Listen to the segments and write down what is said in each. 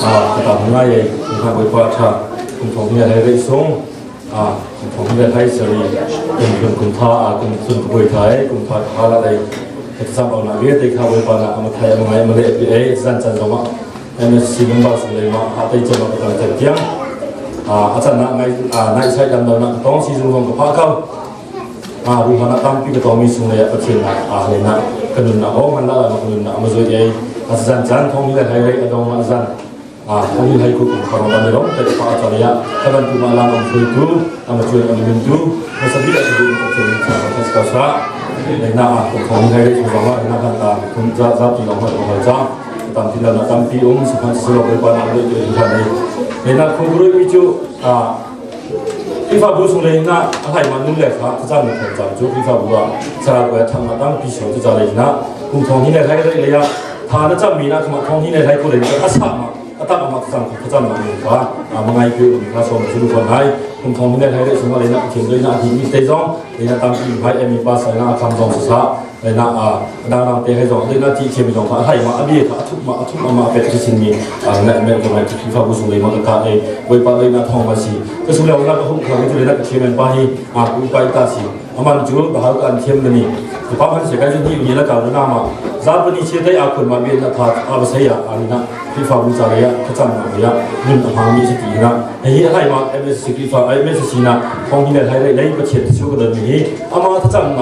จะทำง่ายทางบริษัทชาคุณของเนี่ยให้ได้ส่งคุณของเนี่ยให้เสรีคุณท่าคุณสุนทรภูมิไทยคุณท่าท่าอะไรที่สร้างเอาหน้าเรียนที่เข้าบริษัทนะมาไทยมาไงมาเลยFBAจันจันจงมาMSc member สุดเลยมาหาได้เจอมาตั้งแต่เที่ยงอาจารย์นะนายใช้ดำเนินต้องซีซั่นของกับพระเขารูปนักตั้มปีก็ต้องมีสุนัยประเทศเลยนะขนุนนะโอ้มันละขนุนนะมาช่วยอาจารย์จันทองมีอะไรให้ดองอาจารย์ทองมีให้คุณขอรับได้ร้องแต่พระอาจารย์ถ้ามันtu malam itu nama cuy orang itu masa dia itu macam macam sekarangเลยนะของให้ได้ช่วยว่านะkanคุณจะที่เราไม่จ้าตามที่เราตามที่สุพรรณสุรบริบาลเราได้ดูกันเลยนะคุณรู้วิจูที่ฟ้าบุษเลยนะอะไรมันนู่นเลยครับจะมีคนจำจุดที่ฟ้าบัวสระบัวทำมาตั้งปีเสาจะจะเลยนะคุณทองที่ในไทยได้เลยถ้าจะมีนะคุณทองที่ในไทยก็เลยจะอาสามาตั้งมาสั่งเขาจะมาหนึ่งว่ามังไงคือมีข้าสมสุรุปให้คุณทองที่ในไทยได้สมมติเลยนะเขียนด้วยนะที่มีเตจงเลยนะตามที่ให้มีภาษาหน้าคำจงศึกษาเลยนะดังนั้นเตะให้จงเลยนะที่เขียนจงให้มาอดีตทุกมาเป็นที่สิ่งนี้เนี่ยแม้กระทั่งที่ฟ้าบุษเลยมันก็การไว้ปะเลยนะทองมาสิก็สุดแล้วนะก็คงเขาไม่เลยนะเขียนเป็นป้ายอุปการสิมันจูบหาการเขียนนี่ที่ป้าพันเสกจะที่มีแล้วการน้ามาซาบนี้เชื่อได้อาคุณมาเป็นนักทาอาศัยอันนี้นะที่ฟ้าบุษเลยก็จำมาเลยนุ่นทางมีสตินะไอ้ให้มาMScที่ฟ้าMScนะทองที่เนี่ยให้ได้ประเทศที่สุดก็เดินนี้มาถ้าจำ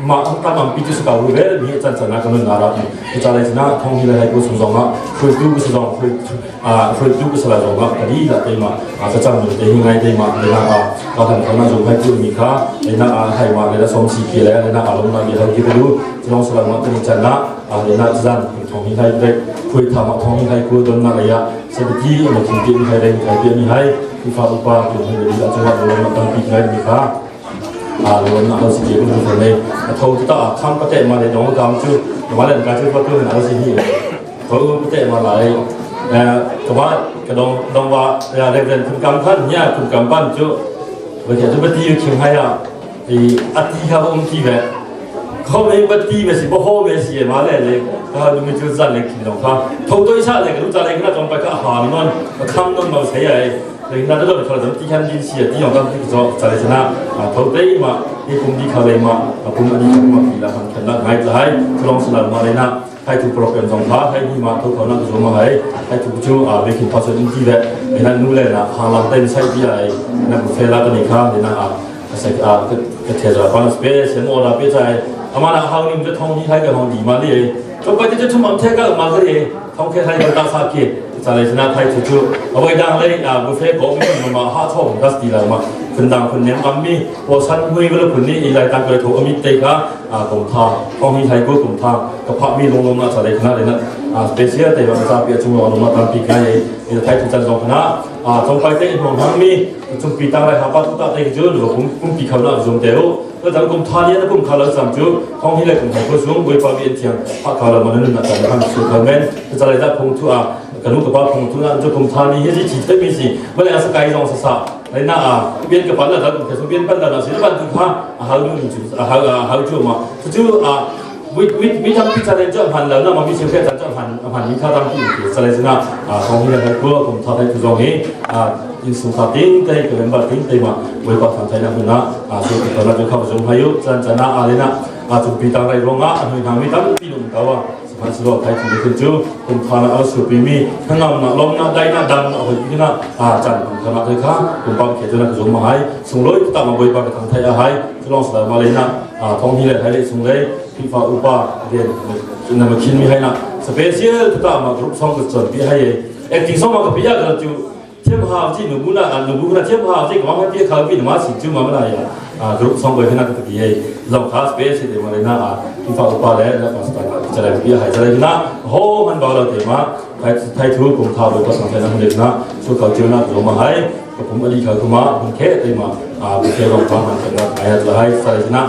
มาตั้งแต่ปีที่สุดเราเรียนมีอาจารย์สอนกันนั่นอะไรอาจารย์เลยนะทองที่เลยกูสอนจงมาคุยดูกูสอนคุยดูกูสอนจงมาแต่ดีละแต่มาอาจารย์มันแต่ยังไงแต่มาเลยนะเราทำเขาหน้าจงให้คุณมีค่าเลยนะให้มาเลยนะสมศรีเกล้เลยนะอารมณ์มามีเขาคิดดูจะลองสอนมาเป็นอาจารย์นะเลยนะอาจารย์ทองที่ให้ได้คุยทำทองที่ให้กูโดนอะไรอะเศรษฐกิจมันถึงที่ให้ได้ให้เปลี่ยนให้ที่ฟ้าอุปาเป็นให้ได้อาจารย์เราตั้งปีให้มีค่าเราหน้าเราสิ่งที่เราทำเลยเขาจะทำประเทศมาเลยน้องกำจู่มาเลยการช่วยพัฒนาเราสิ่งที่เขาประเทศมาเลยก็ว่ากระดองว่าเรื่องคุณกำพันเนี่ยคุณกำปั้นจู่บางทีจะปฏิอยู่เชียงไฮ้อัติเขาที่แบบเขาไม่ปฏิแบบสิบ่เขาแบบสิมาเลยเขาดูมีจุดสั่นเลยคิดน้องเขาทุกตัวอีชาเลยก็รู้จักเลยก็น่าจงไปก็หานี่มันคำนั้นเราใช้อะไรเลยน่าจะต้องเขาจะที่ขั้นดินเสียที่ของเขาที่จะจะเลยนะทุกตัวอีมาที่กลุ่มที่เขาเลยมาคุณอันนี้เขามาปีละพันขนาดไม่จะให้ลองสลับมาเลยนะให้ทุกโปรแกรมสองพาร์ทให้ที่มาทุกคนนั่งดูมาให้ทุกจู่เรื่องภาษาอังกฤษเลยนั่นนู่นเลยนะหาหลังเต็มใช้ที่ไหนนั่นเฟลาตัวนี้ครับเลยนะใส่ก็เทจะฟังสเปซเสียงโอราเปใจอามาหาหนึ่งจะท่องที่ไทยกับท่องดีมาเลยจบไปที่จะทุ่มอันเทก็มาเลยท่องแค่ไทยกับตาสากีจะเลยชนะไทยจู่เอาไว้ดังเลยบุฟเฟ่ก็มีคนมาหาท่องกัสตีเลยมาคนดังคนเนี้ยมันมีพอชั้นคุยก็เลยคนนี้อีไลตังก็เลยถูกอมิตเตก้ากลุ่มทางท่องที่ไทยก็กลุ่มทางกับพระมีลงมาจะเลยขนาดเลยนะสเปเชียลแต่ว่าจะเปลี่ยนช่วงลงมาตามปีกายในไทยทุกจังหวัดคณะจงไปเตะหงทั้งมีจงปีตั้งไรหาป้าทุกตาเตะจุดหรือผมปีเขาหน้าจงเดียวแล้วจากกลุ่มทานนี้นะกลุ่มเขาเราสั่งจุดท่องที่เลยกลุ่มไทยก็ช่วงบริบาลเวียนเทียงพระเขาเรามันนั่นนะแต่ทำสุดท้ายแม้จะเลยได้พงทั่วกันนู้นกับว่าพงทั่วนั่นจะกลุ่มทานนี้ที่จีบมีสิเมื่อไรสกายลองสะเลยนะเวียนกับปันแล้วแต่ส่วนเวียนปันแล้วศิลปะทุกข้าหาดูจุดหาจุดมาจุดวิธีพิจารณาจะหันแล้วนะมันมีเชื่อแค่จะหันมีค่าตามที่สไลด์นะของที่เราพูดผมทำให้ทุกอย่างอินสุขาติ้งได้ก็เป็นแบบติ้งได้มาไว้กับทางไทยนะคุณนะส่วนที่เราจะเข้าไปชมพายุจันนะอะไรนะจุดปีตั้งไรโรงงานมีทางมีตั้งปีนุ่มแต่ว่าสมัยสุดท้ายที่คุณจูคุณทานเอาสุปีมีทั้งน้ำลมน้ำได้น้ำดังเอาไปที่นั่นจันคุณทานเลยค่ะคุณป้าเขียนนะคุณชมมาให้ส่งเลยตามมาไว้กับทางไทยให้จะลองสลับมาเลยนะท้องที่เลยไทยเลยส่งเลยที่ฟ้าอุปาเรียนนั่นมาคิดมีให้นะสเปเชียลทุกตามากรุ๊ปสองก็จนพี่ให้เอ็กติ้งสองมากับพี่ยากกันจูเทียมหาที่หนูบุญนะเทียมหาที่ก็มาพี่เขาพี่หนูมาสิจูมาไม่ได้กรุ๊ปสองก็ให้นักตะกี้ลองคลาสสเปเชียลเดี๋ยวมาเลยนะที่ฟ้าอุปาเลยแล้วก็สไตล์จะได้พี่ให้จะได้นะโหมันบอกเราเดี๋ยวมาไทยทูผมข่าวโดยภาษาไทยนั่นเองนะช่วยเขาเจ้าหน้าที่มาให้ผมอดีตเขาคือมาผมแค่ได้มาบุคคลลองฟังมันเป็นอะไรจะให้ใส่นะ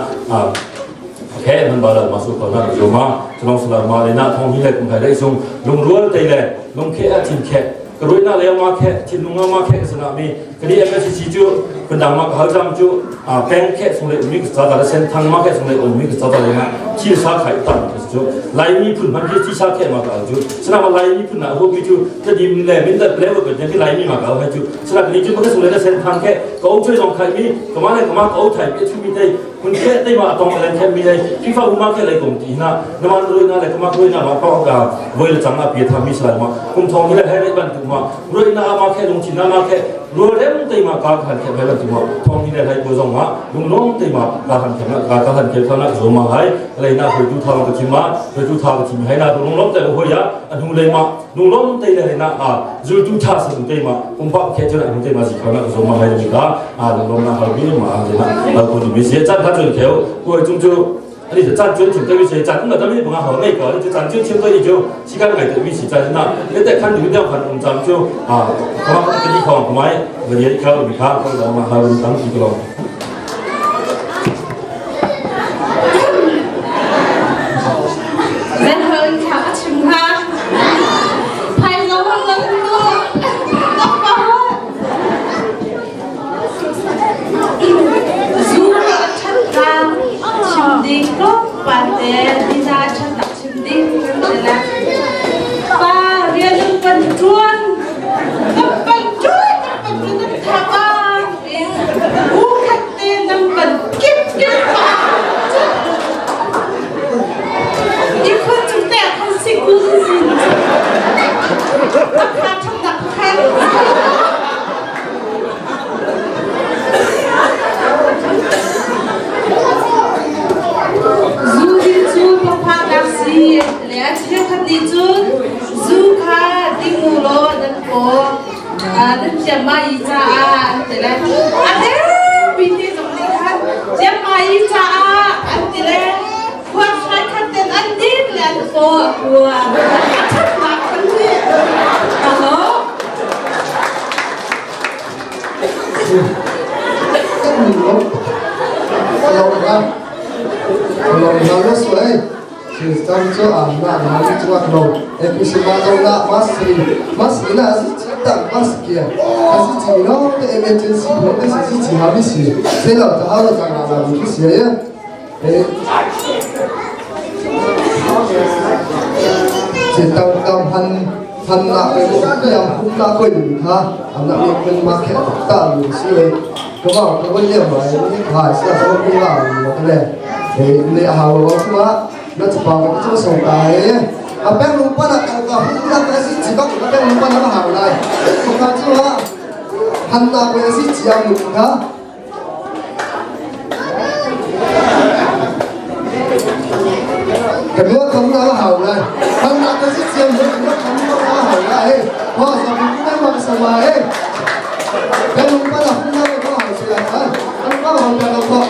แค่มันบาลมาสู่คนนั้นโยมาจะลองสลายมาเลยนะท้องที่เลยคุณใครได้ส่งลงรั้วเตยเลยลงแค่ทิ้งแค่กระโดดหน้าเลยมาแค่ทิ้งลงมาแค่สนามมี cái em cái gì chú phần đằng mà họ làm chú bank khách xong rồi mình cái giá sen thang mà khách xong rồi mình cái giá này mà chỉ sa khai tăng chú lại mi phunมันที่sa khách mà cả chúฉะนั้นmà lại mi phun nào hôm chúจะดีเลยmìnhได้เลเวลกันที่lại mi mà cảให้chúฉะนั้นนี่chúมันก็xong rồi sen thang kháchก็เอาช่วยลองkhaiมีก็มาเลยก็มาเอาถ่ายไปช่วยมีได้คุณแค่ได้มาตรงอะไรแค่มีได้ที่ฟ้าอุมาแค่เลยกลุ่มที่น่ะน้ำมันรวยน่ะเลยก็มาด้วยน่ะมาก็เวลาจังอ่ะเบียดทำมีสลายมาคุมทองนี่แหละให้ได้บันทึกมารวยน่ะมาแค่ลงจีน่ะมาแค่รวยเริ่มได้มากาหันแค่ให้บันทึกมาทองนี่แหละให้ผู้ส่งมาลุงน้องได้มากาหันแค่กาหันแค่เท่านั้นโซมาให้อะไรน่ะเคยดูทางกับจิมาเคยดูทางกับจิมให้น่ะลุงน้องแต่โอ้ยอ่ะอันนู้นเลยมาลุงน้องได้เลยน่ะจูดูท่าสุดได้มาคุมพักแค่เท่านั้นได้มาสิเขาน่ะโซมาให้ได้ก็ลุงน้องน่ะเขาวิ่งมาเลยน่ะเราคนมีเสียจัด他准条，我终究，你就站准挺对于谁站，那咱们不讲好那个，你就站准挺对就，时间来对于谁站那，你得看流量看红站就我跟你讲，我买我也搞不看，我嘛还有当几个咯。Nên hơn khá chừng ha, phải giống hơn lắm nữa, tóc vào. Dù có chân ta, chim đi có và để đi ra chân đặt chim đi để là ba riêng những phần chuôn, những phần thả ba, u khách tên những phần kiếp ba. Đi khôn chúng ta không sinh cứ gì đặc khá trong đặc khá dù đi chú bà phá đặc sĩ lẽ chế khát đi chú dù khá đi ngủ lô đất phố đất chém mà ý cha thế này thế bình đi giống đi khát chém mà ý cha thế này khoan khai khát tên anh đi lên phố của chất lạc khăn đi alo Kalau mana suai, sistem tu anak nanti cuma kalau episode mana mas ina asyik cerita mas kia, asyik cina tu emergency pun asyik cina habis sih. Saya lah tahu lah jangan lagi tu sih ya. Cerita han nak yang pun nak kau ini ha, anak yang pun makan tak lu sih. Kau boleh mai ni hai sih kau boleh lah, boleh. Ni hal apa nak cepat kita selesai. Apa yang lupa nak kau nak kasih cepat apa yang lupa nak hal lain. Bukan cuma hendak kasih siang lupa. Kedua kamu nak hal lain. Hendak kasih siang lupa kamu nak hal lain. Wah, sampai kita maksa lain. Yang lupa nak hendak kau hal siang. Kau hendak kau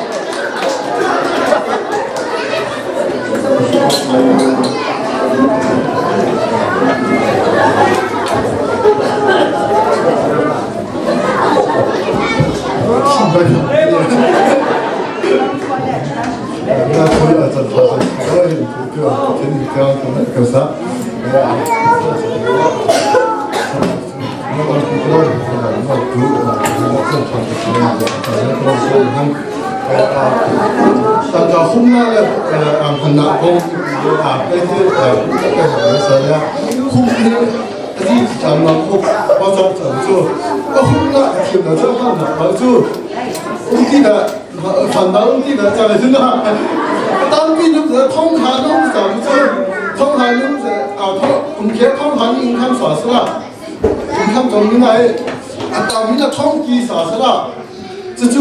Tentang humna hendak kau itu saya humna jadi jangan kau pasang terus kau humna kita jangan terus tidak hendak tidak jangan hendak tapi itu thông hành nó怎么做thông hành nó mungkin thông hành应该啥是啦应该怎么来但是那通机啥是啦这就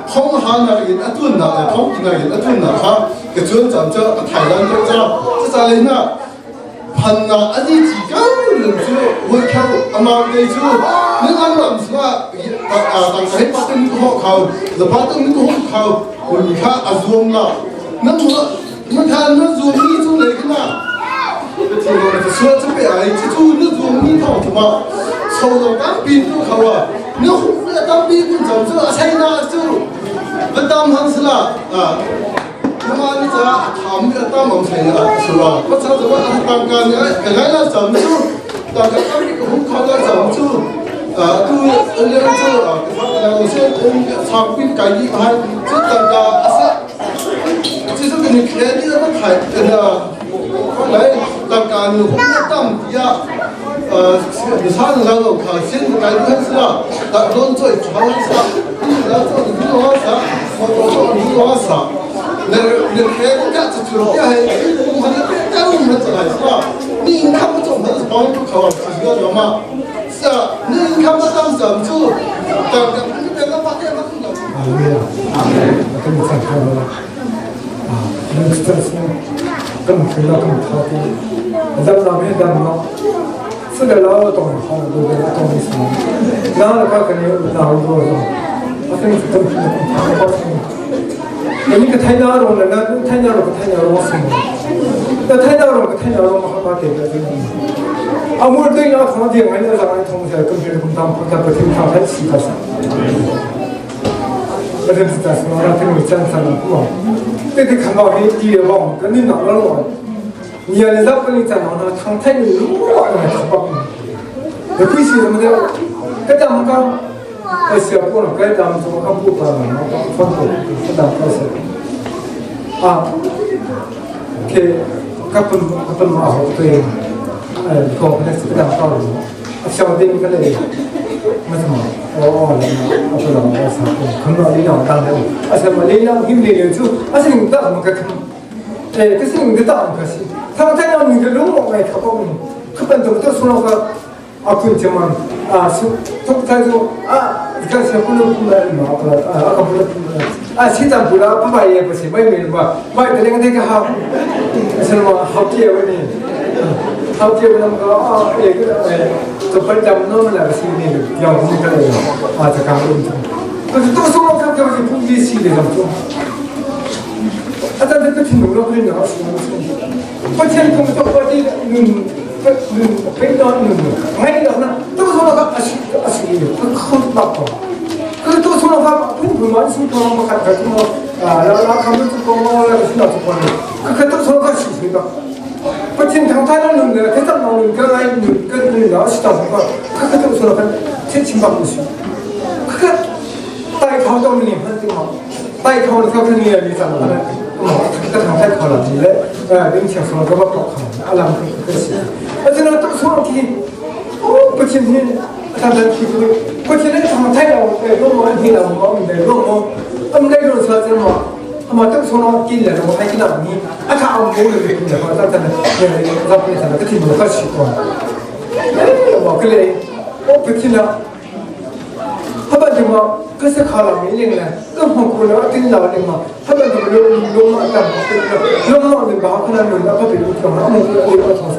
通行那人一顿呐，通机那人一顿呐，他个转站这台湾这这在那那盘呐，啊你几个人就会靠阿妈那就你阿妈是吧？当时把灯好靠，就把灯好靠，你看阿zoom啦，那么你看那 zoom 你就那个呐。说这边哎，这就那种你看什么，抽到当兵都考啊，你红了当兵不走这才那就不当行是啦啊，那么你这他们的当忙才了是吧？我操，怎么当干的？本来那怎么就当个当兵红考的怎么就 tu le tu cái sẽ tham quy cái gì hay chứ tất cả sẽ chỉ số cái này đi nó thay cái là có lẽ tất cả những không tâm ya 사는 사람 가 신는 가 있으라 나 런처에 자원사 나서 누구 와서 누구 와서 내가 같이 들어야 해 공부하는 때 따로 있는 있어 니 인컴 좀 하면서 방도 가와 그거 정말 자, 니 인컴 좀 줘. 내가 밖에 나가는 거. 아멘. 그럼 잠깐만. 그럼 스트레스. 그럼 그냥 타고. 잠깐만 해달라. 쓰려고 또 하고 또 있어. 나는 가끔 나오고. 어떤 좀 하고. 그러니까 타이나로는 나 타이나로 왔습니다. 나 타이나로 하고 되거든. 아무래도 이나 강아지 많이 나서 통해서 금실 금담 포탑 같은 다 같이 가서. 그래서 진짜 소라 되는 있잖아요. 근데 강아지 뒤에 봐. 근데 나가는 니 안에 잡고 있잖아. 나 상태는 너무 안 좋아. 그 시점에 그때 뭔가 그래서 보는 그 다음 좀 한국 가면 fon도 그다음 가서 그 가끔 마음 그 그래서 그다음 가서 샤워딩 그래 맞아 앞으로 가서 건강이랑 당하고 아세요 레이랑 힘내는 주 아세요 다 뭔가 그 생각도 다 같이 상태는 그 너무 많이 가고 그때부터 손아가 아프지만 속타도 그래서 불러보면 아까 불렀던 시장 불러 바바에 보시 매일 봐 내가 내가 하고 그래서 뭐 합기에는 거 그래 또 빨리 넣으면 나가시는 영웅들이에요 잠깐만 그래서 또 소문 갖고 분기 시기에 좀 아까 그 팀으로 그래 나왔어요 버티는 거 버티 눈 뱅더는 많이 나나 또 소나가 아시기요 큰 나빠 그래 또 소나가 불만 숨고는 거 같은 거라 감도 좀 신나서 보내 또 소나가 시니까 버틴 당타는 는 대답 나오는 그 아이 그 나시다 보니까 또 소나가 채침 받고 있어 딸이 가오동님 한테 막 딸이 가오는 사람이 있잖아 그때 당타 걸었는데 냉치에서 그거 또 알람 그랬어 어제는 또 소름이 버티는 다들 기분 버티는 정말 타이라고 너무 많이 나온 거인데 너무 엄내로 서서 아마 또 소름 끼려고 뭐 하긴 하니 아까 안 보는 게 근데 맞다는 잡히잖아 그 팀으로 같이 있고 뭐 그래 버티나 한번 뭐 그래서 가라 밀리네 그럼 그걸 어떻게 나오는 거 한번 너무 너무 막 하나는 나도 되고 그럼 아무것도 이거 더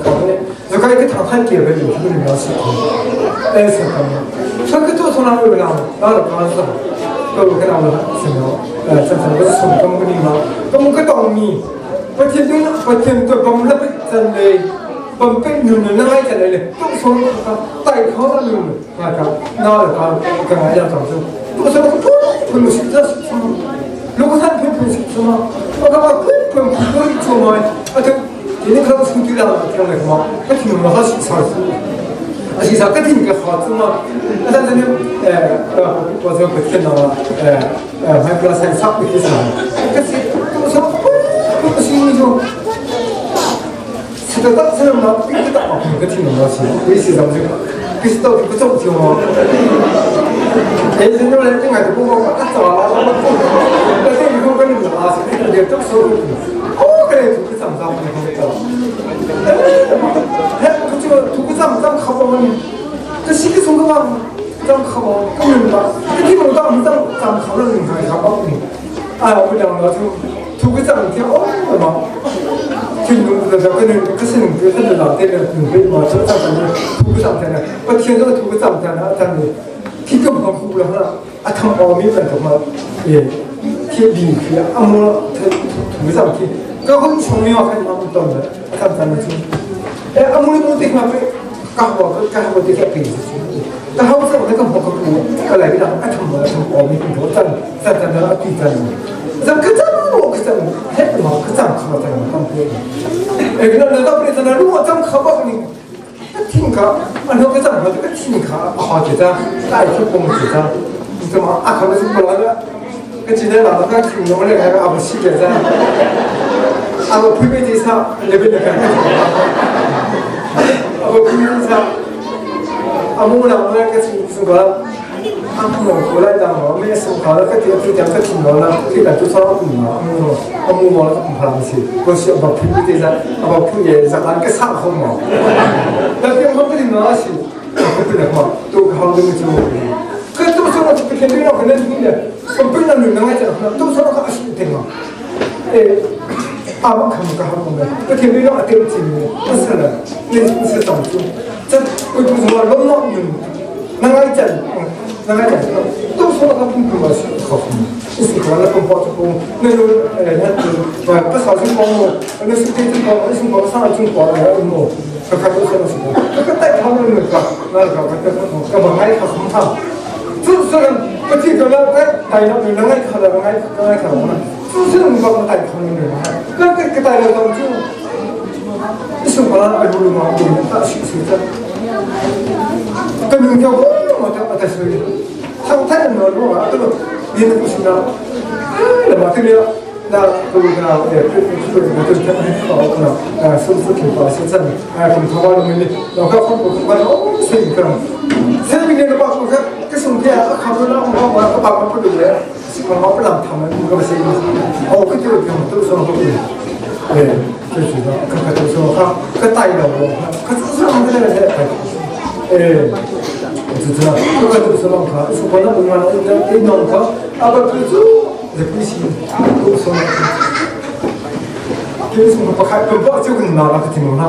제가 이렇게 당할게요. 왜 이렇게 나왔을까? 그래서 그것도 손하고 나를 가서 또 그냥 하시면 진짜 손 동문이만 동문 동미 버티는 또 범랍했는데 범패는 나이잖아요. 또 손 따이 걸어는 맞아. 나를 가 그냥 아니야 또 저거 또 진짜 로고산 펜펜 싶지만 아까 펜펜 그거 있지만 얘네 가서 숨기려고 그러는 거 막 같은 거 하시 살았어. 아시사 같은 게 하지만 일단은 와서 그때 나와 마이크로사이트 삽입 해서 같이 또 무슨 좀 진짜 사람 막 삐끗다 막 같은 거 하시. 그래서 잠시 그래서 또 그쪽 좀 예전에 했던 거 보고 갔다 와. 그래서 이거 거는 그때 또 소리 그래 그 상상을 그쪽 두구장 가보면 그 시기 송금만 장 가보 그러면 막그 팀으로 장 가는 거 가보니 그냥 가지고 두구장 이렇게 막 그놈들도 그는 그 쓰는 그 흔들 나대는 그뭐 저장을 두구장 때는 그天도 두구장 때는 단지 기금 공부를 하나 참 어미는 정말 예 기빈 그 아무 두구장 그 건 중요하게 나왔던데 감사합니다. 아무리 못해 그만 가고 되게 비슷해. 그 하우스 내가 먹고 그 라이브랑 같은 거 어미 좀 짠짠짠 비슷한. 그래서 그잖아 했던 거 그잖아 가봤잖아. 그냥 내가 그랬잖아. 누가 좀 가봐보니 팀 ka ano ka ta ma ka tin ka ha ke ta dai ke pong ke ta to ma a ka su ko la ka chi ne la ka tin no le ka a ba si ke ta a ba pu be ti sa le be ka a ba pu be sa a mo na ma ka su su ka a mo ko la da ma me su ka la ka ti tu ja ka tin no la ti da tu sa ku ma a mo mo la ka pa la si ko si a ba pu be ti sa a ba pu ye sa ka sa ho ma那边我跟你拿去，我不能嘛，都好多没做。可都说我这边对了，可能听的，我本来能来讲，都说我是听嘛。我看不干好的，我听对了对不起你，不是了，那不是当初，这为什么老老人，能来讲，能来讲，都说他不跟我是好的，就是可能跟包子工，那种那不少是帮我，那是对这个，那是帮上中国的人么。ก็เขาต้องสนุกก็แต่เขาไม่เหมือนกันนั่นก็ก็บอกให้เขาทำซึ่งก็ที่ก็แล้วแต่ไต่เราหนึ่งนั่งให้เขาแล้วไงก็ให้เขานะซึ่งก็มาไต่เขาหนึ่งนะก็ไต่เราตรงที่สุดแล้วไอ้บุรุษมาดูนั่นก็สิ่งสิ่งนั้นก็หนึ่งเขาก็มาทำอะไรสักอย่างทำแท้หน่อยว่าตัวเรียนก็สิ่งนั้นแล้วมาที่นี่那都那也就是我对他们好那收拾挺好，现在ผมทำว่ามันเราก็คนผมว่าสิ่งกันสิ่งนี้เราบอกว่าก็ส่งที่เขาไม่รู้ว่าเขาบอกว่าเขาดูแลสิ่งของเขาเป็นหลักทำมันก็ไม่ใช่โอ้ก็จะเป็นตัวส่วนของเขา就是说เขา就说เขา带了我เขา就是让这个人就是这样เขา就说เขา说我那我们那弄เขา不就是这不行，都说了，就是我不看，不就跟拿那个听了，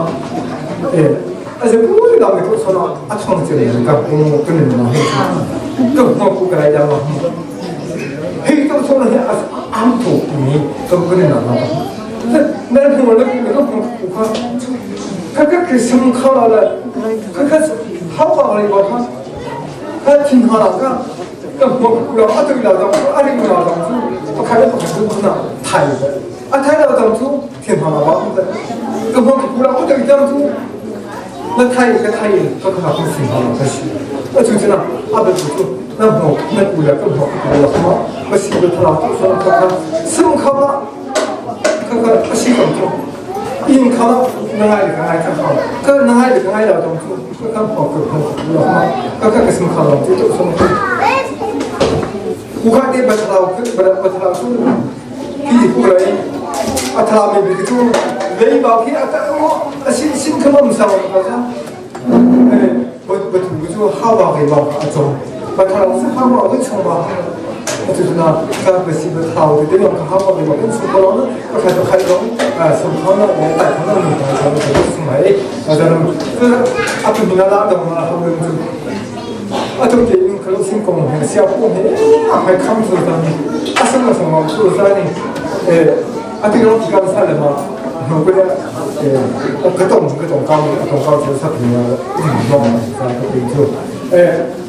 而且不会那个都说了，创这人干，我跟人拿黑，更我不跟来讲了，黑都说了，俺土你都跟人拿了，那我那个不看，他给什么看了了，他好好的一个他挺好了个。ก็เราเอาตัวเราต้องอะไรเราต้องสู้เพราะใครเราต้องสู้คนน่ะไทยไทยเราต้องสู้เทียนทองเราว่าก็พวกเราเอาตัวเราต้องสู้แล้วไทยก็ไทยก็ขนาดเป็นสิ่งของเราก็ใช่แล้วจริงๆนะเอาไปสู้นั่นหัวนั่นกูแล้วก็หัวเราเพราะว่าสิ่งที่เราต้องสู้เขาซึ่งเขาว่าเขาสิ่งของเขายิ่งเขานั่งให้หรือให้เขาก็นั่งให้หรือให้เราต้องสู้ก็ต้องบอกกับเขาเราก็สิ่งของเราที่ต้องสู้กูข้าที่บัตรเราสู้ที่กูเลยอัตราไม่เป็นที่เลยบอกที่อัตราว่าสิ่งที่เราไม่สามารถทำได้บัตรกูสู้ห้าวาให้บอกอาจารย์บัตรเราสู้ห้าวาก็ช่างว่า就是那การเป็นสิ่งที่เราที่เราห้าวาให้บอกเป็นสิ่งที่เราเนี่ยก็ใครต้องใครต้องสิ่งที่เราเนี่ยแต่ที่เราไม่ต้องใช้ก็คือสมัยอาจารย์คืออัตราเราต้องมาทำเป็น啊，都给人可能成功，那个小伙还看不出来，什么出来呢？对我比较惨的嘛，我觉得各种高就是啥平啊，啥个对头，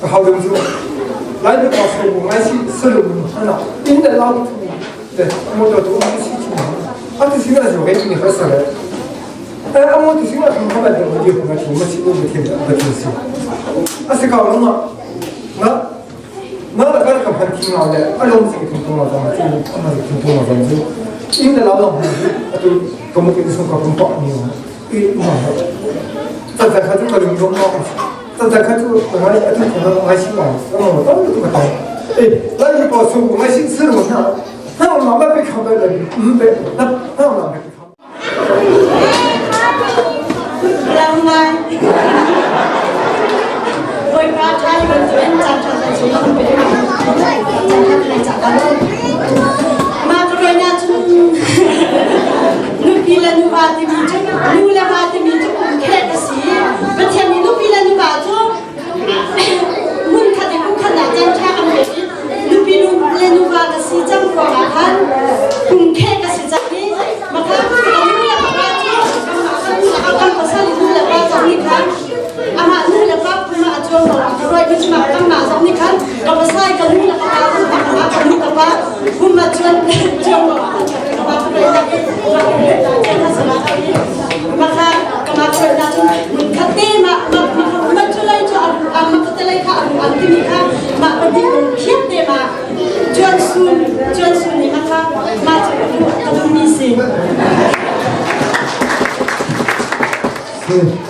好多就来的高手我还是收入很高，应该老土，对，我这都没事情嘛，这现在就给你合适了。我就现在很好的，我就很听，我听不听是，是搞了嘛？那个很听好的，龙这个挺重要的，就他们挺重要的，就因为老龙就跟我跟你说个很保密嘛，咱看这个龙中嘛，咱看这个本来可能还行嘛，当然这个当，那你把说我还行吃了嘛，那我慢慢被看到了，对，那我慢慢被看。Maka kemarin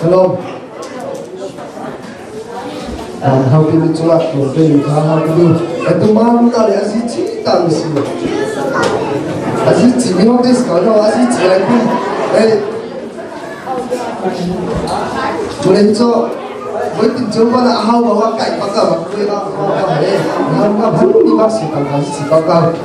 Shalom. How can you talk to me? How can you? At the moment, I see cheetah. I see cheetah. This guy, I see cheetah. Hey, when it's all, when it's all, how about I got up? We are hey, how about you? Must see about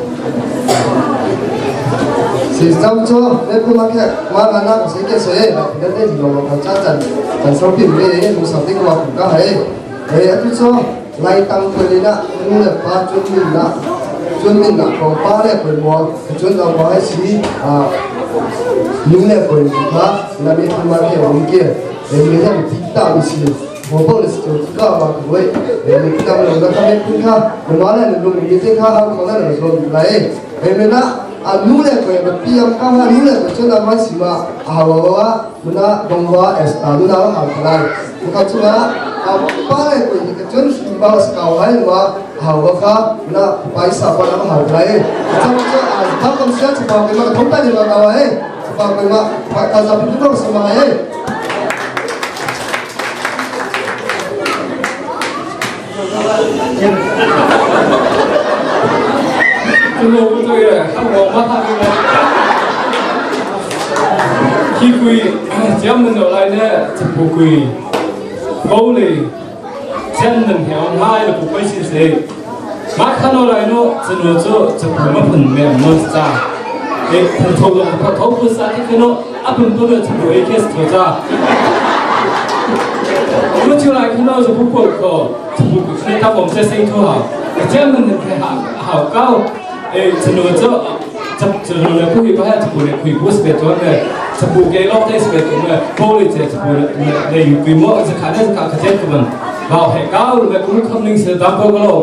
Sistem cho nên tôi mang cái mang anh em sẽ cái sợi mà cái này thì nó còn chắc chắn chẳng sau khi về đấy cũng sau khi mà cũng có hay tôi cho lại tăng cái này đó cũng là ba chuyên mình là còn ba này còn một chuyên là có hay gì những này còn ba là mình không mang cái ông kia để mình làm thích tạo gì một bộ lịch sử cả mà cũng vậy để mình làm được cái này cũng khác mình nói là mình dùng những cái khác không có là dùng lại mình là nule ko ya piam ka ha nule ko chona ma sima ahawa muna dongwa esta nuna ha kalai ko chuna pa le ko ni ka chon ba was ka hai ma ahawa ka na paisa pa na ha kalai chama cha ta kam sia cha pa ma thong ta ni ma ka hai pa ma pa ta sa pi ko sama hai tôi không có mắt hai người khi quỳ chỉ mình ở lại nè chụp bộ quỳ câu lì chân mình theo hai là bộ quỳ xịn xịn mắt khăn ở lại nó chỉ nói cho chụp bộ mắt phần mềm nó ra để phần thâu là phần thâu cứ sa thì nó áp dụng tôi là chụp bộ ấy kết thúc ra lúc chiều lại khi nó chụp bộ quỳ có chụp bộ quỳ ta bấm sẽ sinh thôi hả chân mình phải hảo caoฉันรู้จักฉันรู้เลยผู้หญิงก็ให้ฉันพูดเลยคุยพูดสเปรย์ตัวเนี่ยฉันพูดเกล้อได้สเปรย์ตัวเนี่ยโพลิเจฉันพูดเลยอยู่คุยมั่วจะขาดได้จะขาดกระเจ็บกันเราแหกก้าวเลยกูไม่คำนึงเสียดายก็แล้ว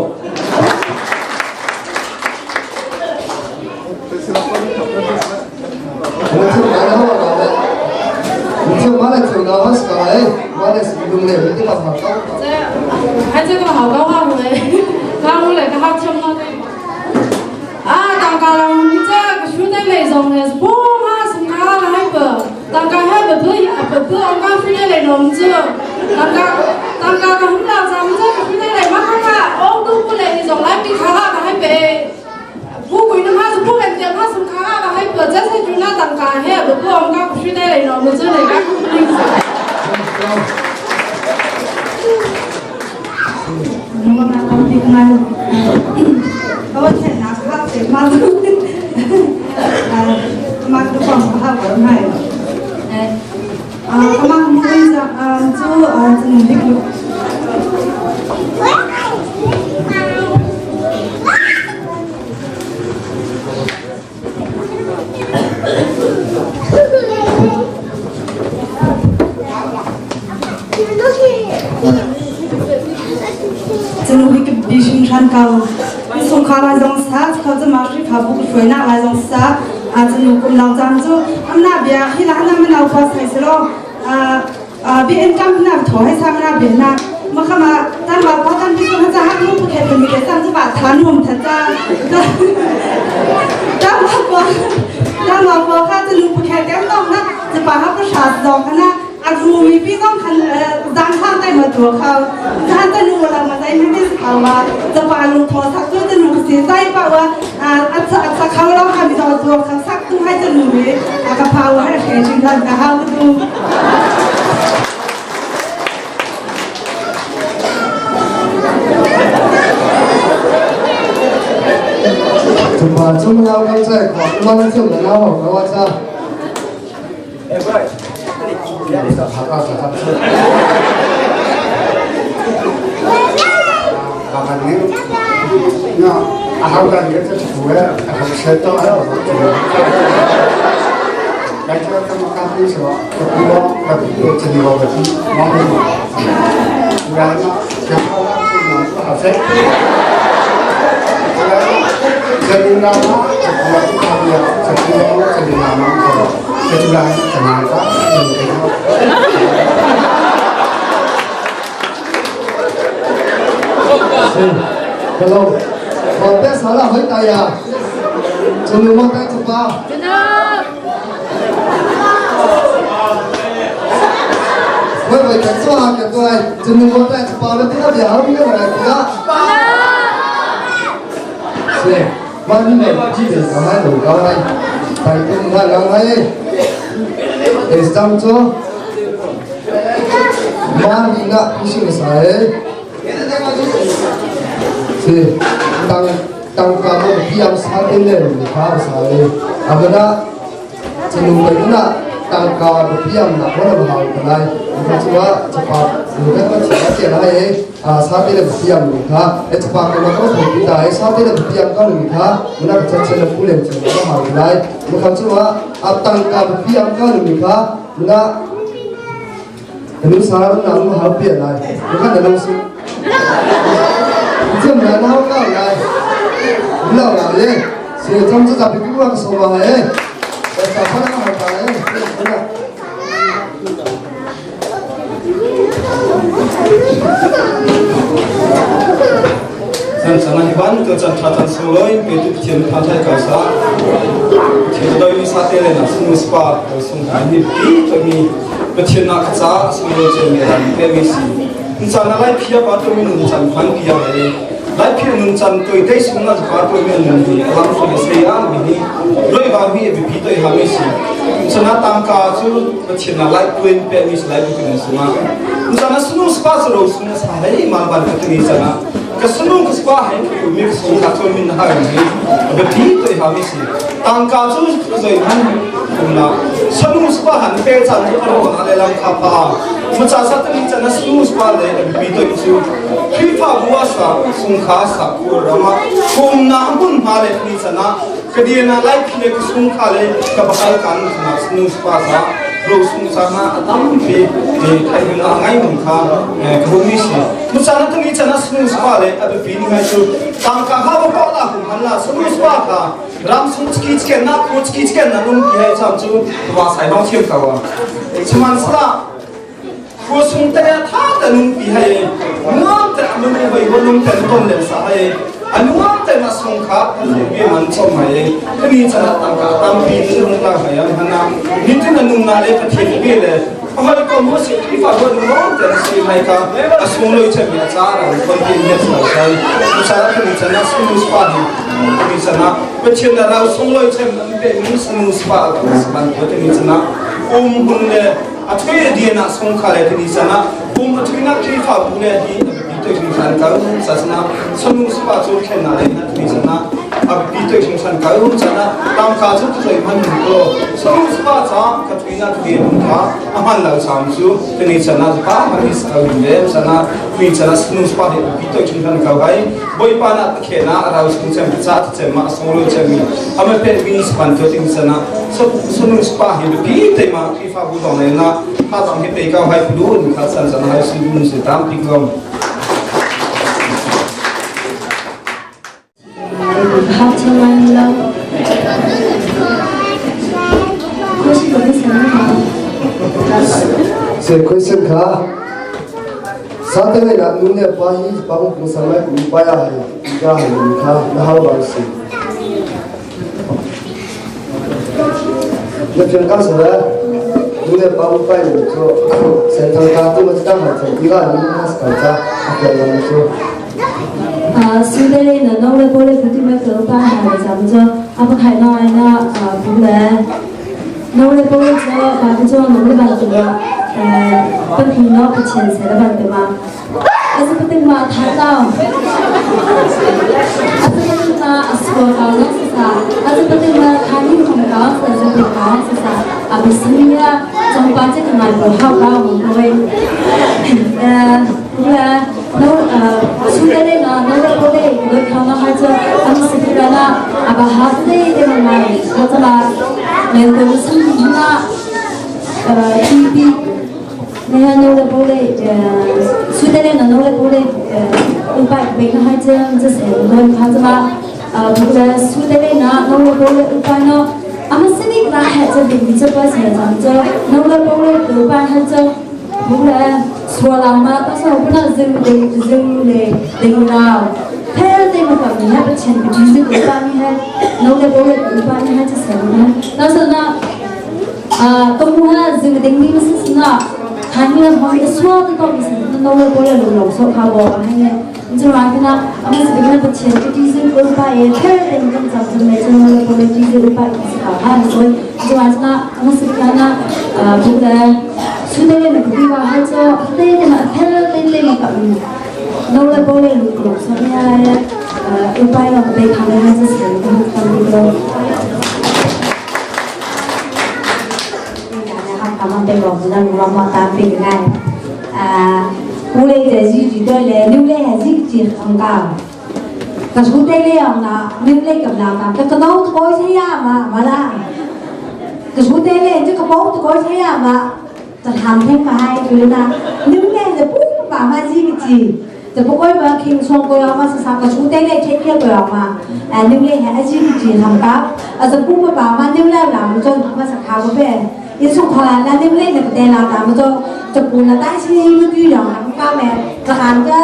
还这个好高话嘞，刚我来个好听了。当家人你这个兄弟来种的，不嘛是哪个还不？当家还不当家兄弟来弄这，当家个很老咱们这个兄弟来嘛看看，哦都不来那种来比他那个还白，不贵的嘛是不来的嘛是他那个还白，这才就那当家还不当家兄弟来弄的这来个不灵。我拿到这个来。我天哪，他这妈都，妈都放不下我买了，他妈我跟你讲，就真的那个。真的会给比熊山高。送卡来种啥？靠这马水卡不水那来种啥？真的我们老张就那边，黑拉那们老发财是咯，别人干那头还上那边那，我看嘛，但嘛把咱比说他这还弄不开的，你给咱就把谈我们他这，但嘛我他这弄不开的，那就把他不杀死了，看那。รู้มีพี่ต้องคันดังข้างใต้มาตัวเขาท่านจะรู้เรามาได้ไม่ได้ข่าวว่าจะปาลูกพอสักตัวจะรู้เสียใจป่าว่าสักเขาเราทำตัวเขาสักตัวให้จะรู้เลยกระเพราให้เฉยจริงจังกระเพราก็ดูจุดว่าจุดเราเข้าใจก่อนว่าเราจะเหมือนเราของเราจะ你的爬到啥子？爸爸你，那好的你这出来，吃到还要做。来这个嘛咖啡是吧？我这里我的毛病嘛，然后然后是不好吃。这里呢，这个咖啡啊，这里呢，这就来怎么搞？Hello, còn bé sáu là hơi tay à? Chúng mình mang tay chụp vào. Với 做下嘅都係真係我哋包咗啲乜嘢好嘅嚟㗎。是，我呢個之前講喺度講係，但係唔係講係，係當作馬尼亞必須係，是當家嘅比較差啲咧，唔卡係，阿個啦，真係啦。tangka berpiam nak mana bahau kenai, mungkin cuma cepat, mungkin kan cepat je lah saat ini berpiam mereka, cepat kalau kau kita saat ini berpiam kau mereka, mana kecil pulen cuma bahau kenai, mungkin cuma tangka berpiam kau mereka, mana ini saran nak bahau pian lah, mungkin dalam su, macam mana kau lah, belau lah ye, sejam tu tapi kita semua siapa nak makan Sana hiban tu cantratan suloi betul tiada pantai kausa. Tiada doi sate lena semua spa sungkai ni pi tu ni betul nak kerja semua jenis permisi. Insana lai pia batu menuncan pan pia lagi. Lai pia menuncan tu itu semua batu menunci. Alam sudah saya ini loi babi bepi tu hamisi. Insana tangka tu betul nak lai kuin permisi lai betul semua. Insana semua spa seru semua sahai malban betul insana. Kesenung kesepah yang kami kesung kacau minah ini, betul itu habis. Tangka tu kezoiman, kumla. Senung sepah yang pecan tu orang ada dalam kapal. Macam satu ni cina senung sepah le, betul itu. Kita buasa sungka sakur ramah. Kumna pun hale ni cina. Kedia nak lagi kesung kale kebakal kan cina senung sepah sa. Rosung sama atam pe kayu na ngai mungka komisi. Musana tu ni cina senung sepah le, ada bini macam tangka haba kala kumala senung sepah ka. Ram sung ciki nak ko ciki nak nung kihai samju wasai bang cium kawa. Cuman sela ko sung tanya thada nung kihai nuam teramun bai nung tenton le sahai. Anuam tema sungka lebih mancom hai. Kini cina tangka tampi nung tak hai. Hana nitu nung nale peti bile. Ahal ko musik kita buat nung tensi mereka. Asmolo itu biasa. Kontin biasa sekali. Bicara kini cina senus padi. Kini cina peti nara asmolo itu lebih senus padi. Sebantu kini cina bunle. Atwe dia nak sungka le kini cina atwe nak kita bunle di. Tengsan kau sasna sunu sepa tu kena le na tengsan abi tengsan kau sana tam ka tu tu iman ko sunu sepa sa katrina tu dia ka aman lau samsu tengsan ka manis kau inde sana tengsan sunu sepa abi tengsan kau hai boy pana kena arau tengsan sa cema solo cemi ame pe binis pan tu tengsan sunu sepa hi tema kifa budon le na ha tam he pe kau hai pudun ka sana hai sunu se tam pigom Hatiman lo, question của cái Saya question ka. Saat ini nak nunya pahi bangun bersama upaya hai, tiga hari ka dah bangsi. Lepas kan sudah nunya bangun pahi itu, saya tangkap tu macam macam tiga hari mas kerja apa yang itu. Sudah ni nol boleh betul betul bahaya macam apa kaya na boleh nol boleh je macam nol bantu pergi nol kecil saya bantu mah. Asal betul mah tahu. Asal betul mah sekolah kau sesa. Asal betul mah kami kau sesa kau sesa. Abis semuanya jangan baca dengan berhau kau mungkin. Boleh sudah ni nol boleh kalau haja kami sekarang apa hasil dengan mana macam mengurus semua TV ni nol boleh sudah ni nol boleh upaya bagi haja jadi nol macam boleh sudah ni nol boleh upaya amat seni kerana haja dijual sahaja nol boleh upaya haja boleh sualama pasal pernah zoom le dengar. Kalau dia macam ni, apa cakap jadi upaya ni है, नौले बोले upaya ni है जैसे ना, ना सुना, तुम वहाँ zoom देखने में सुना, ทางเรื่องของสวอตต้องมีสิ่งที่ต้องเลยบริลุลงโซ่เขาบอกให้เนี่ยจะมาที่นั่นมันจะเป็นการประชันที่จะอุปายแค่เรื่องการจับจำเลยจะเลยบริที่จะอุปายสิ่งเขาให้ส่วนจะมาที่นั่นมันจะเป็นการพูดแต่สุดท้ายเนี่ยคือว่าให้เจ้าเต้นมาแค่เต้นเล่นมากับมันเราเลยบริลุลงโซ่เนี่ยอุปายเราไปทำให้จะเสียงที่ทำดีเรามันเป็นแบบนั้นเรามาตามเป็นยังไงผู้เล่นจะยืดด้วยเลยนิ้วเล่นยืดจีของเราก็ชุดเล่นเลยอ่ะนะนิ้วเล่นกับเราตามแต่ก็ต้องโอยใช้ยามาละก็ชุดเล่นเลยจะกระโปรงจะโอยใช้ยามาจะทำให้ไปคือนะนิ้วเล่นจะปุ๊บป่ามายืดจีจะพวกไอ้แบบคิงชงก็ยอมมาสักก็ชุดเล่นเลยเช็ดเที่ยวก็ยอมมานิ้วเล่นให้ยืดจีทำกับจะปุ๊บป่ามานิ้วเล่นหลังจนมาสักคราวก็เป็นยิ่งส่งพลังแล้วนี่ไม่เล่นกับเดนเราแต่มันจะปูนแล้วได้ชิ้นมันอยู่อย่างนั้นก็แม่จะหันก็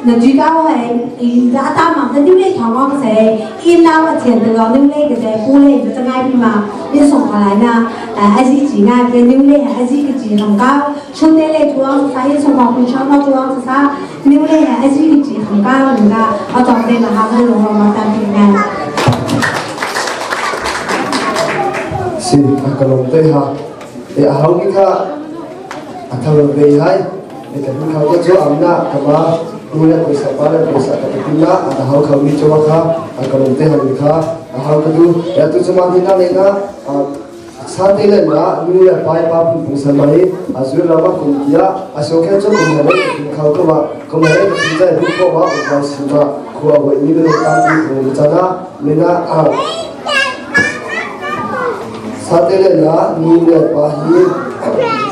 เดี๋ยวจีก้าวให้อินจะตามมาแต่นี่เล่นทองก็เสียอินเราเทียนเรานี่เล่นกับเดนผู้เล่นจะง่ายพี่มายิ่งส่งพลังนะไอ้ที่จีง่ายเป็นนี่เล่นไอ้ที่จีทำก้าวช่วงเล่นทัวร์สายยิ่งส่งของคุณชอบมาทัวร์ซะนี่เล่นไอ้ที่จีทำก้าวนี่ก็เอาจอมเดนมาหาผู้ลงมาตามเป็นไงสิกลงเตะฮะเอางี้ค่ะทำอะไรให้แต่ที่เขาก็จะอำนาจกับว่าดูแลบริษัทบ้านบริษัทกับที่นั่นเขามีจังหวะค่ะกลงเตะให้ค่ะเขาก็ดูแต่ตัวสมาธินั่นเองนะสาธิตเลยนะดูแลไปป้าพูดสมัยส่วนเราว่าคนที่ส่วนแค่จะคนไหนเขาก็ว่าคนไหนที่จะดูเขาว่าเราสิว่าเขาว่านี่เป็นการที่คนจะนะนี่นะSatelela nile pahi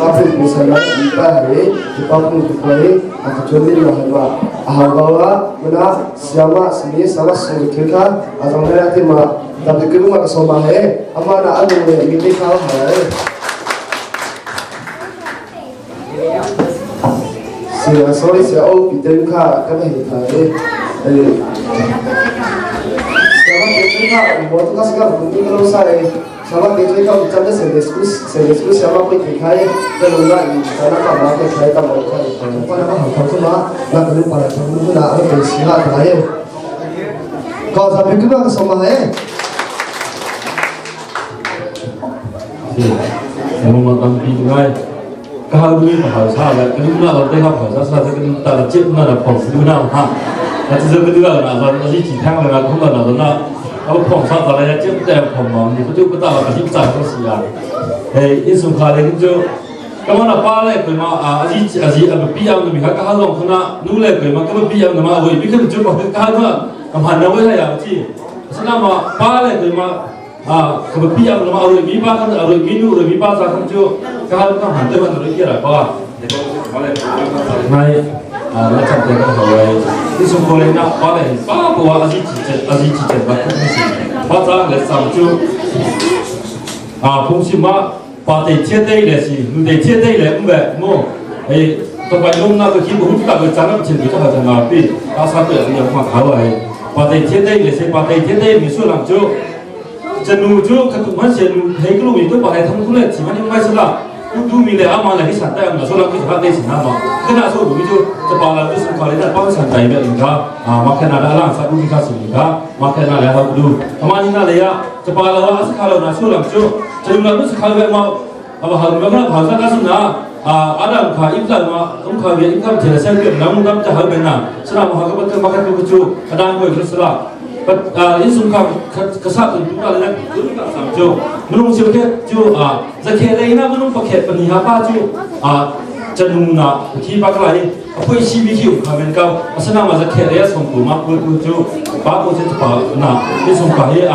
papi misala ipare papu tukare akacholi mahwa ahawa mana siama sini sama sungkeka azamera tema tabikuru ma kasoma hai amana anu ne miti khaw hai sorry sia o piten kha ka hi thai siama piten kha mo to kasga bumi lo sai sama kita kalau bicara sediskus sama pun dikai keluar ini karena kalau kita dikai tak mau kai apa nama hal tu mah nak beli pada tahun tu nak ada bersihat lain kalau sampai kita ke sama yang makan pingai kalau dulu bahasa sahaja kalau nak ada bahasa sahaja kita tak cip nak ada ponsel nak ha nanti sebetulnya nak nanti cipta nak aku nakเอาผมชอบอะไรนะเจ้าแต่ผมมองนี่เขาจะพูดต่อกับที่จ่ายก็เสียเฮ้ยอินสุขาเลยก็ก็มันป้าเลยเคยมาอาจีปีอันนี้เขาเขาลงคนน่ะนู้เลยเคยมาก็ปีอันนี้มาเว้ยพี่ก็จะบอกเขาว่าทำหันเอาไว้ให้อย่างที่ฉะนั้นมาป้าเลยเคยมาก็ปีอันนี้มาเอาเลยมีป้าเขาเอาเลยมีนู้เลยมีป้าสักคนเจ้าเขาต้องหันเดินมาเลยกี่อะไรป้าไม่แล้วจำเป็นต้องเอาไว้ที่สมควรเลยนะป้าเลยป้าบอกว่าอาจีเจ็บบ้างคุณสิป้าจ้าเลยสามจุดผมสิมาป้าเตะเทียดได้เลยสิหนูเตะเทียดได้เลยแบบโม่ไอ้ตัวไปลงน้าตัวคิดว่าหุ่นตาตัวจังแล้วเช่นที่เขาทำมาปีอาสาเปิดอย่างมาเขาไอ้ป้าเตะเทียดได้เลยสิป้าเตะเทียดได้มีส่วนหลังจุดจะหนูจุดขัดมันเสียหนูเฮกลูมีตัวป้าให้ทำทุเรศสิมันยังไม่สละดูมีเลยอามาเลยที่ฉันได้มาส่วนหลังที่ฉันได้สินะมาขณะส่วนหนูจุดจะป้าเราดูสุขอะไรได้ป้าฉันใจแบบนี้ก็มาแค่นั้นแล้วสักดูที่ข้าสิก็มาแค่นั้นแล้วดูทำไมนี่นั่นเลยอะจะป้าเราอาศัยข้าเราหน้าส่วนหลังจุดจะดูเราดูสุขอะไรแบบมาअब हम लोग ना भाषा का सुना आदम खा इब्लाम खा ये इनकम थे ऐसे कि नाम नाम चाह बेना सना महाग बत मगर को कुछ आदम को इसला but इस उनका कसा तो दूसरा लेना दूसरा समझो मनुष्य से के जो जखे लेना मनुष्य पके पनिया पा जो जनुना की बकलाई कोई सीबी की उखामें का असना मजा खेले सोंपु मा को जो बाबू से पा ना इस उनका ये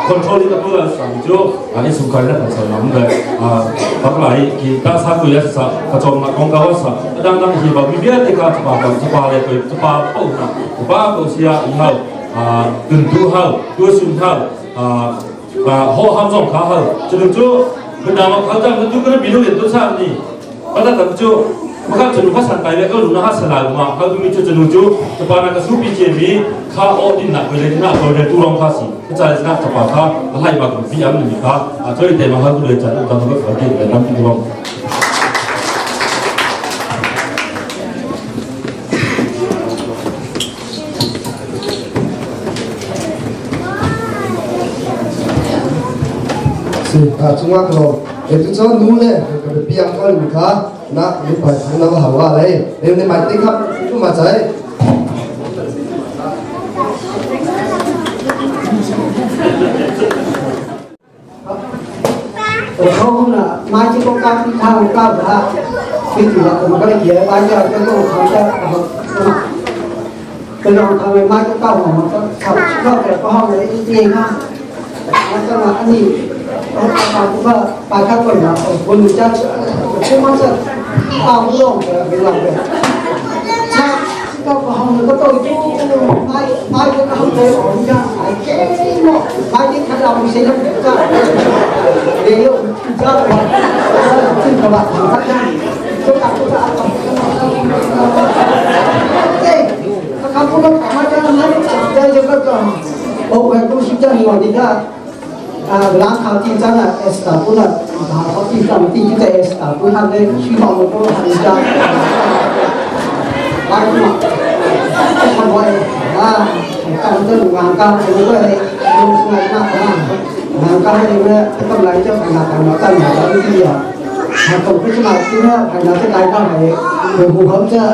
control itu pula samjo ini sungkarnya pasal namanya bakalah kita satu ya sa kacau nak kongkawa sa kadang-kadang hiba bibia teka cepat lepai cepat pau sia ihau tentu hal dusun hal ho hamzong kahal jadi tu bernama kata tentu kena bilu itu sah ni pada tentu maka jenuh santai le kalau nak selalu mak kalau micu jenuh cepat nak supi jemi kau ordin nak boleh nak boleh turun kasih kita nak cepat kau lahir bagus biar ni kau jadi tema hal tu le jadi utama kau kerja dalam hidup chúng ta còn để cho nó này cái biếng con mình cả na lúc phải thằng nào hảo à đấy nên mày tính khắp chúng mà chơi không là mai chỉ có cao thao cao đã khi thì là mà cái gì bây giờ cái đồ không cho cái đồ thằng mai có cao mà có có thể có học đấy gì không nó là anh gì bà cũng là bà khác còn là quân cha không bao giờ tao cũng đâu phải làm việc cha có không có tôi mai có không thể ổn ra phải cái nó mai cái khả năng sẽ làm được ra để yêu ra rồi xin các bạn thắt ra chúng ta kamu kan macam mana saya juga kan oh aku sudah ni dia belang hati jangan esta pula hati kami kita esta pun ada syukur itu hari dah baik mak kan boleh kan tu ngangkang itu boleh sungai nak ngangkang ini tetap lagi je ngangkang macam mana dia kalau kita nak kita hanya kita dah ni bukan je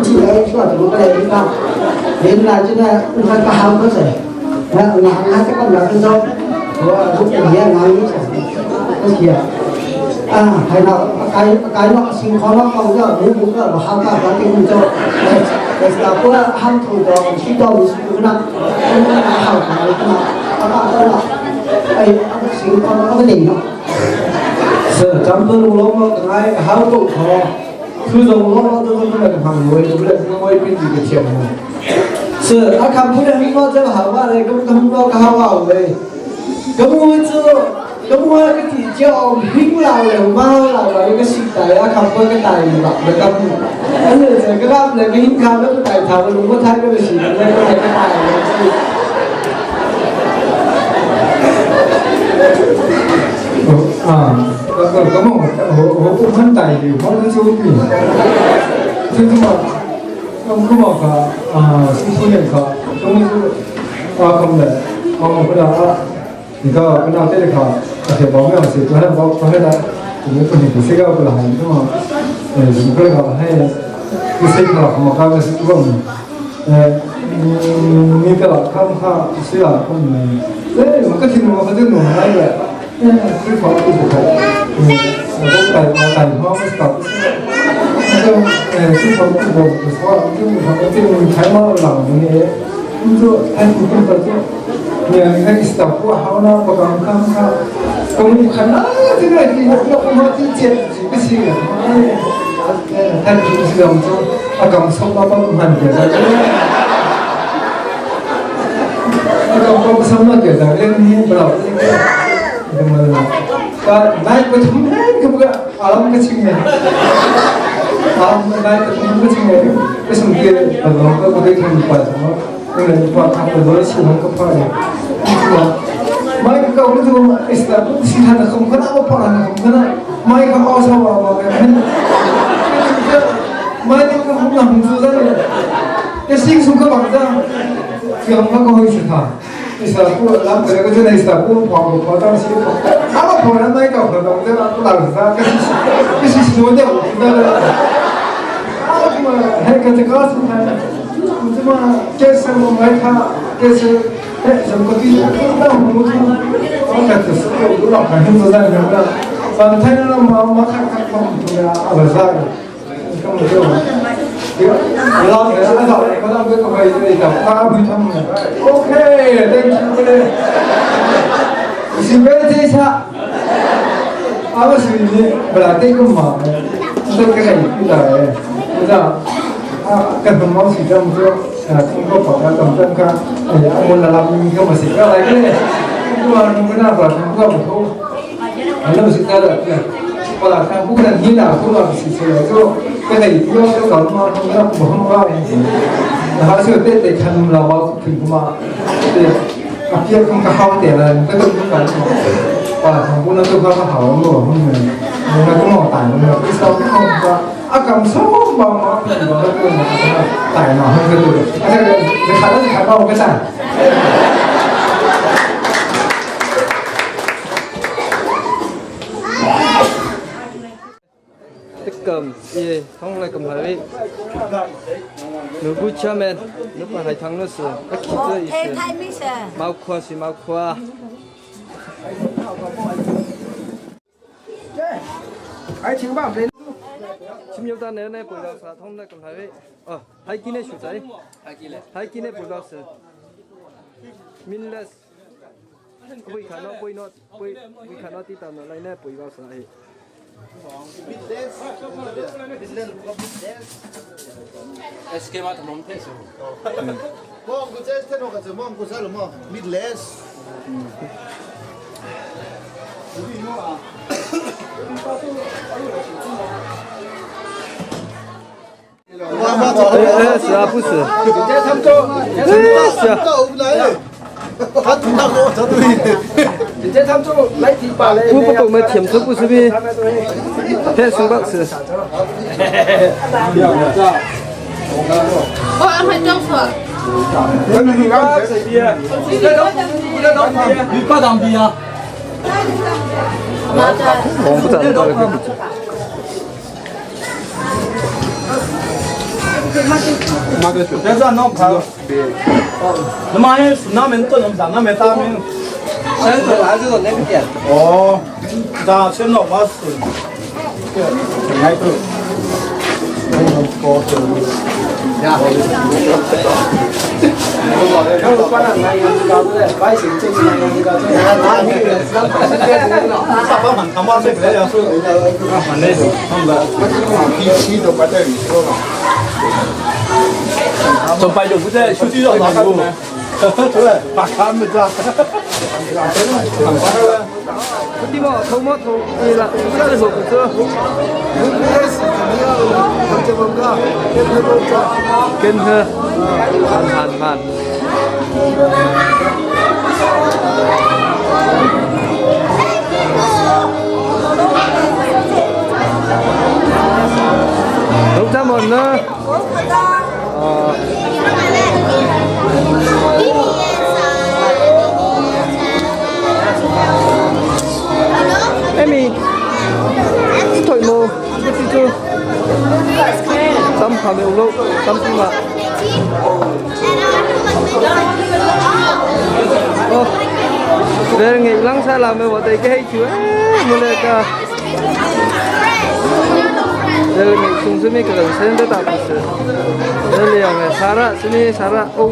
chỉ là cho chúng ta để không đến là chúng ta phải có ham có thể là ngắn cái con là cái đâu lúc này ngắn cái gì hay là cái nó sinh khó nó không cho bố bố là ham cả cái mình cho để là bữa ham thủ đó chỉ đó mình sử dụng nó ham cái mà các bạn đó là sinh khó nó cái gì nó giờ trong tôi lúc nó cái ham thủ khóคือเราเราต้องเป็นทางรวยเราไม่เป็นดีกับเชียงเลย是他看不了很多这个好话嘞，根本不好话嘞，根本根本个地叫平老了嘛老了那个时代啊，看不个代了，那个อันนี้这个那个หินข้าวแล้วก็代ถามว่าลุงพ่อท่านก็เป็นสิ่งนั้นก็ได้ก็ได้ก็มองโอ้โหมันไต่อยู่เพราะมันสูงอยู่ซึ่งก็บอกว่าสิ่งนี้ก็ตรงนี้ก็คำเลยก็ได้นี่ก็เป็นเอาเท่าไหร่แต่บอกไม่เอาสิตัวนั้นบอกให้ได้ถึงคนที่เสียก็เป็นอะไรก็สิ่งก็เลยให้ที่เสียก็ของเขาเป็นสิ่งก็มีตลอดข้ามข้าเสียคนมันก็ทิ้งมันก็จะหนุนได้เลยคือความรู้สึกของเราต้องไปเพราะไม่ตอบก็คือความรู้สึกเพราะที่มันที่มันใช้มาหลังนี้มันจะให้คุณเป็นตัวเนี่ยให้สตาร์ว่าเขาหน้าประกันข้ามข้าก็มีขนาดที่ไหนที่เราไม่มาที่เจ็บก็สิ่งนั้นให้คุณสิ่งนั้นจะอาการสมบัติมันเกิดอะไรอาการความสมบัติเกิดอะไรนี่เปล่าก็นายก็ทำได้ก็แบบอารมณ์ก็ชิงเลยอารมณ์นายก็ทำก็ชิงเลยก็สังเกตเราก็ได้ทำไปสมมติเราว่าทำไปโดยสิ่งนั้นก็พอเลยไม่ก็รู้ตัวอิสระสิ่งนั้นเขาไม่ได้เอาผ่านเขาไม่ได้ไม่ก็เอาสวะมาแบบนั้นไม่ได้ก็เขาหนังสุดเลยแต่สิ่งสุขภาพจ้าคือเขาก็ให้สุดท้ายIslamku dalam kerja jadi Islamku paham paham sih. Apa paham naik kau paham tu aku lalu saya kasi semua dia sudah. Apa cuma hanya kerja keras cuma kerja mereka kerja semua tu kita mungkin orang kata sesuatu orang kan sudah ada. Bantai orang makan tu ya apa sahaja. Kamu tahu.เราเนี่ยเราต้องเป็นคนที่จะพาไปทำโอเคเต็มที่เลยสิ่งเบสิกอะเอาสิ่งนี้เวลาที่กูมาต้องแก้ที่ไหนนะกันเป็นมั่งสิ่งที่มันก็คุณก็บอกว่าต้องการเอาเงินละล้านมีเข้ามาสิ่งอะไรก็เลยกูว่ามึงไม่น่าปล่อยทำก็ไม่ถูกอันนั้นสิ่งที่เราพอหลังจากพูดนั้นนี่นะพูดว่าสิ่งที่เราก็ได้ยกตัวก่อนมาทำแล้วผมว่านะครับซึ่งได้ทำเราถึงมาเดี๋ยวเทียบกับเขาแต่ละก็ต้องมีการว่าทำพูดนั้นตัวเขาเขาหมดมันเหมือนมันก็มองต่างกันแบบที่เราไม่เข้าใจอากาศสมบูรณ์บางวันเป็นบางเรื่องนะครับต่างหน่อยให้กันดูถ้าเกิดจะขาดแล้วจะขาดเราก็สั่ง 예, 통로 금하위. 누구 처음엔 누구 할 당로스. 기저 있어. 마우코시 마우코아. ai chịu bảo đến chim yêu ta nếu này bồi đào sa thông là cầm hai hai kia này sụt đấy hai kia này bồi đào sa minless bồi khả năng bồi khả năng tí tao nó lại này bồi đào sa ấy esquema thầm thế rồi mong cô chết thế nào cả chứ mong cô sao mà midless是不是？直接他们做，他听到我这对，直接他们做来提拔嘞。不懂没甜出不是呗？太生不是。哦，安排政府。你不当兵啊？我不知道这个。这是弄看，那么还是那边做农场，那边大面，现在还是那个店。哦，那现在我是，还有，我把那男人搞出来，百姓正常人搞出来，上班很他妈这个要说，很那种，他们脾气都不在你说了。从白酒不在休息到哪里吗？对，把他们这。đi bỏ thông mót thông gì là rất là một chưa kiên hơn hàn đúng ra một nữa Emi, thôi mô, cái gì chứ? Tâm khảo miệng lâu, tâm tim mà. Về nghỉ lăng xa làm mới bỏ tay cái hay chứ, một lần cả. Giờ nghỉ xuống dưới mấy cái lần xem đã tạo sự. Giờ liệu ngày Sarah, ô.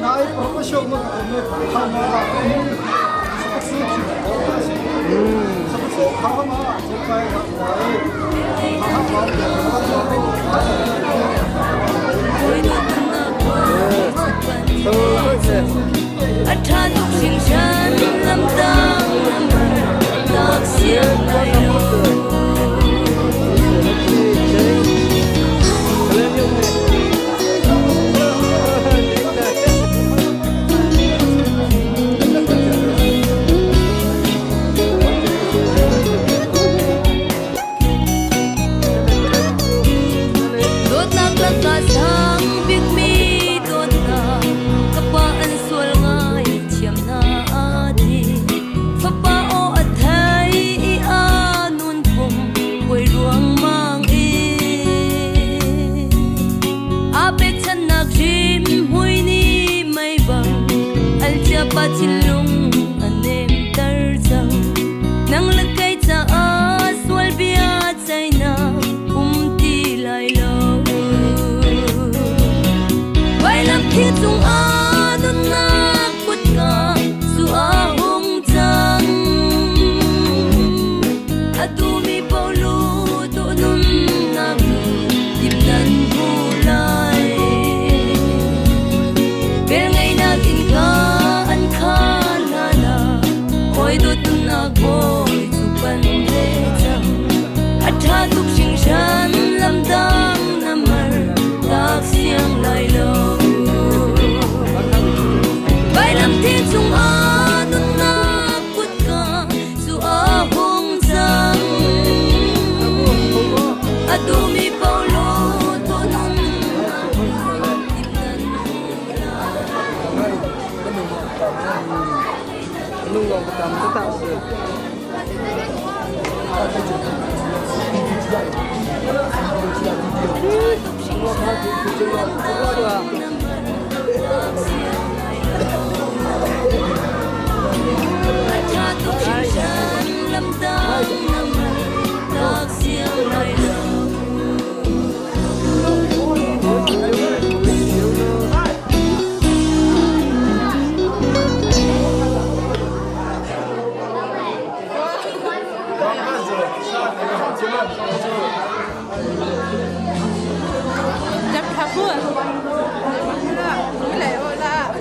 나이 프로페셔널 하나 Tha tục sinh chân lâm tăng lạc xiềng lại đốt nạc lạc cả sang biết mi đốt nạc kapaan sual ngai chiam na adi papa o athai I anun pum koi ruang mang e apek chan nak jim hui ni mai bang al cha pa chilung anem tar chang nang lakai cha a sual bia chai na ti lai lo vai lam thi chung a dun na kut ka su a hong chang atumi polu to nun na dip nan bulai bel ngai na tin ka an kha na na oi do tun na koi chu pan le chang atha tuk sing shan lam dang na mar tak siang lai lo vai lam thi chung a nun na kut ka su a hong chang atumi paulo to nun nung lòng tầm cái tạo sự Tha tục sinh chân lâm tăng nam tak siang lai lo Jap kapur. Cái này ôi ta.